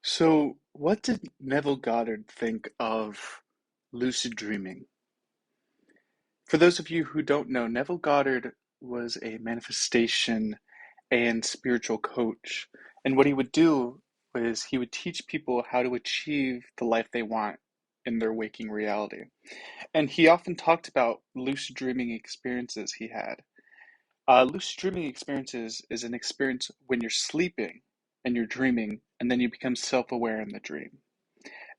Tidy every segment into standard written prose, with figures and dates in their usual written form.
So, what did Neville Goddard think of lucid dreaming? For those of you who don't know, Neville Goddard was a manifestation and spiritual coach. And what he would do was he would teach people how to achieve the life they want in their waking reality. And he often talked about lucid dreaming experiences he had. Lucid dreaming experiences is an experience when you're sleeping and you're dreaming, and then you become self-aware in the dream.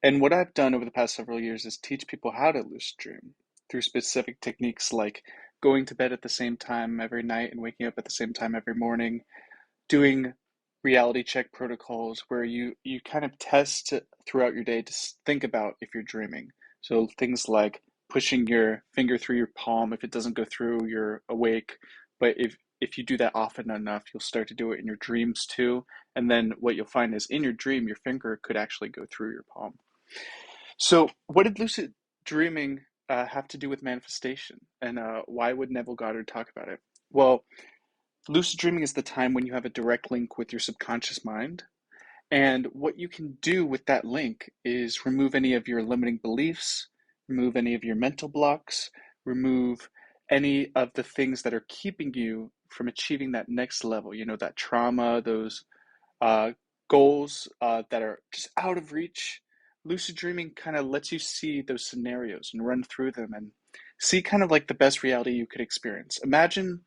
And what I've done over the past several years is teach people how to lucid dream through specific techniques like going to bed at the same time every night and waking up at the same time every morning, doing reality check protocols where you kind of test throughout your day to think about if you're dreaming. So things like pushing your finger through your palm. If it doesn't go through, you're awake. But if you do that often enough, you'll start to do it in your dreams too. And then what you'll find is in your dream, your finger could actually go through your palm. So, what did lucid dreaming have to do with manifestation? And why would Neville Goddard talk about it? Well, lucid dreaming is the time when you have a direct link with your subconscious mind. And what you can do with that link is remove any of your limiting beliefs, remove any of your mental blocks, remove any of the things that are keeping you from achieving that next level, that trauma, those uh, goals that are just out of reach. Lucid dreaming kind of lets you see those scenarios and run through them and see kind of like the best reality you could experience. Imagine,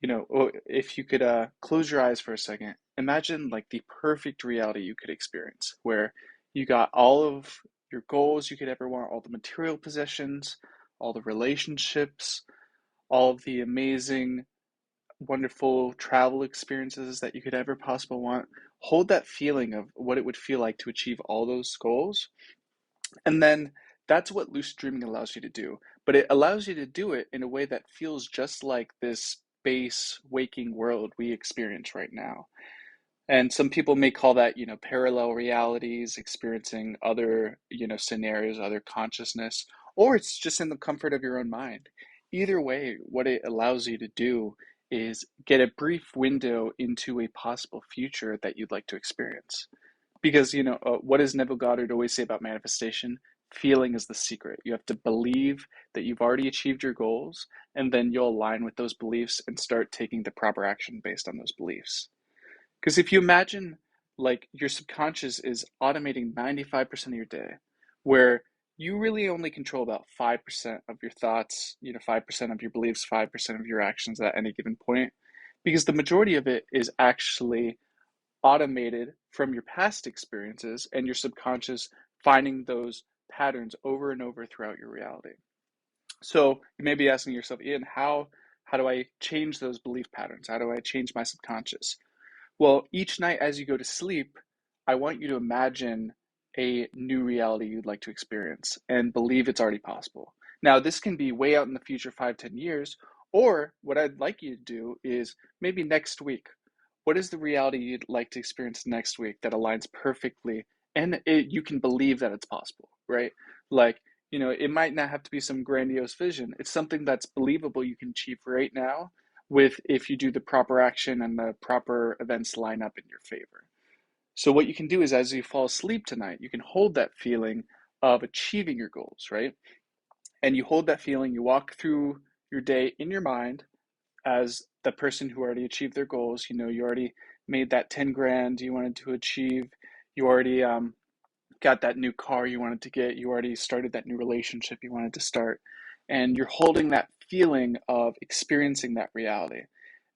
if you could close your eyes for a second, imagine like the perfect reality you could experience where you got all of your goals you could ever want, all the material possessions, all the relationships, all of the amazing wonderful travel experiences that you could ever possibly want. Hold that feeling of what it would feel like to achieve all those goals. And then that's what lucid dreaming allows you to do. But it allows you to do it in a way that feels just like this base waking world we experience right now. And some people may call that, parallel realities, experiencing other, scenarios, other consciousness, or it's just in the comfort of your own mind. Either way, what it allows you to do is get a brief window into a possible future that you'd like to experience. Because, what does Neville Goddard always say about manifestation? Feeling is the secret. You have to believe that you've already achieved your goals, and then you'll align with those beliefs and start taking the proper action based on those beliefs. Because if you imagine like your subconscious is automating 95% of your day, where you really only control about 5% of your thoughts, 5% of your beliefs, 5% of your actions at any given point, because the majority of it is actually automated from your past experiences and your subconscious finding those patterns over and over throughout your reality. So you may be asking yourself, Ian, how do I change those belief patterns? How do I change my subconscious? Well, each night as you go to sleep, I want you to imagine a new reality you'd like to experience and believe it's already possible. Now, this can be way out in the future, 5, 10 years, or what I'd like you to do is maybe next week. What is the reality you'd like to experience next week that aligns perfectly and you can believe that it's possible, right? Like, it might not have to be some grandiose vision. It's something that's believable you can achieve right now with if you do the proper action and the proper events line up in your favor. So what you can do is as you fall asleep tonight, you can hold that feeling of achieving your goals, right? And you hold that feeling, you walk through your day in your mind as the person who already achieved their goals. You already made that 10 grand you wanted to achieve. You already got that new car you wanted to get. You already started that new relationship you wanted to start. And you're holding that feeling of experiencing that reality.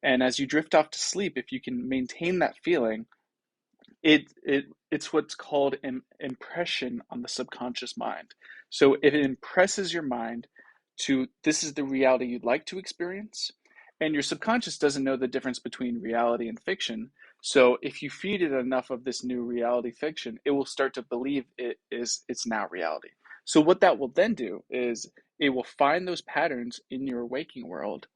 And as you drift off to sleep, if you can maintain that feeling, it's what's called an impression on the subconscious mind. So if it impresses your mind to this is the reality you'd like to experience, and your subconscious doesn't know the difference between reality and fiction. So if you feed it enough of this new reality fiction, it will start to believe it's now reality. So what that will then do is it will find those patterns in your waking world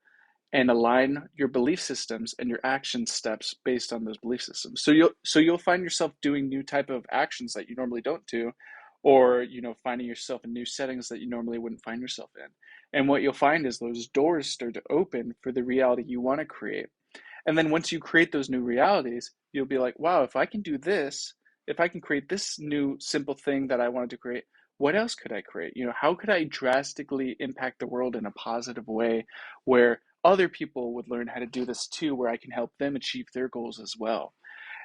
and align your belief systems and your action steps based on those belief systems. So you'll find yourself doing new type of actions that you normally don't do, or finding yourself in new settings that you normally wouldn't find yourself in. And what you'll find is those doors start to open for the reality you want to create. And then once you create those new realities, you'll be like, wow, if I can do this if I can create this new simple thing that I wanted to create, what else could I create? How could I drastically impact the world in a positive way where other people would learn how to do this too, where I can help them achieve their goals as well?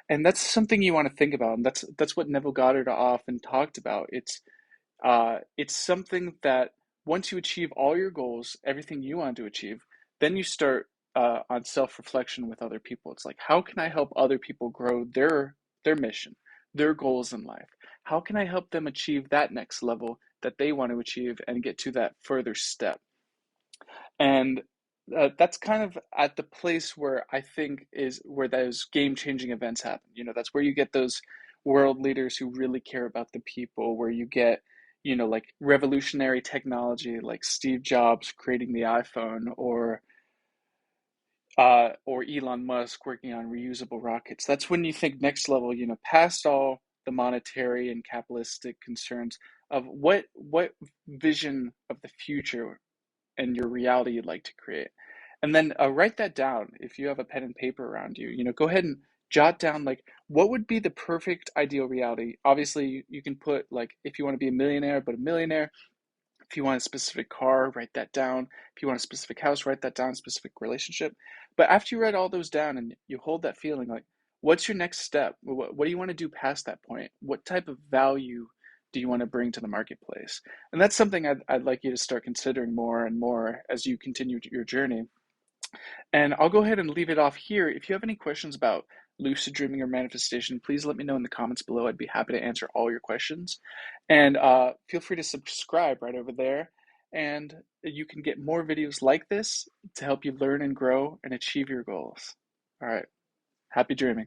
And that's something you want to think about, and that's what Neville Goddard often talked about. It's something that once you achieve all your goals, everything you want to achieve, then you start on self-reflection with other people. It's like, how can I help other people grow their mission, their goals in life? How can I help them achieve that next level that they want to achieve and get to that further step? And that's kind of at the place where I think is where those game-changing events happen. That's where you get those world leaders who really care about the people, where you get, like revolutionary technology like Steve Jobs creating the iPhone, or Elon Musk working on reusable rockets. That's when you think next level, past all the monetary and capitalistic concerns of what vision of the future and your reality you'd like to create. And then write that down if you have a pen and paper around you. Go ahead and jot down like what would be the perfect ideal reality. Obviously, you can put like if you want to be a millionaire, but a millionaire. If you want a specific car, write that down. If you want a specific house, write that down, specific relationship. But after you write all those down and you hold that feeling, like, what's your next step? What do you want to do past that point? What type of value do you want to bring to the marketplace? And that's something I'd like you to start considering more and more as you continue your journey. And I'll go ahead and leave it off here. If you have any questions about lucid dreaming or manifestation, please let me know in the comments below. I'd be happy to answer all your questions. And feel free to subscribe right over there. And you can get more videos like this to help you learn and grow and achieve your goals. All right. Happy dreaming.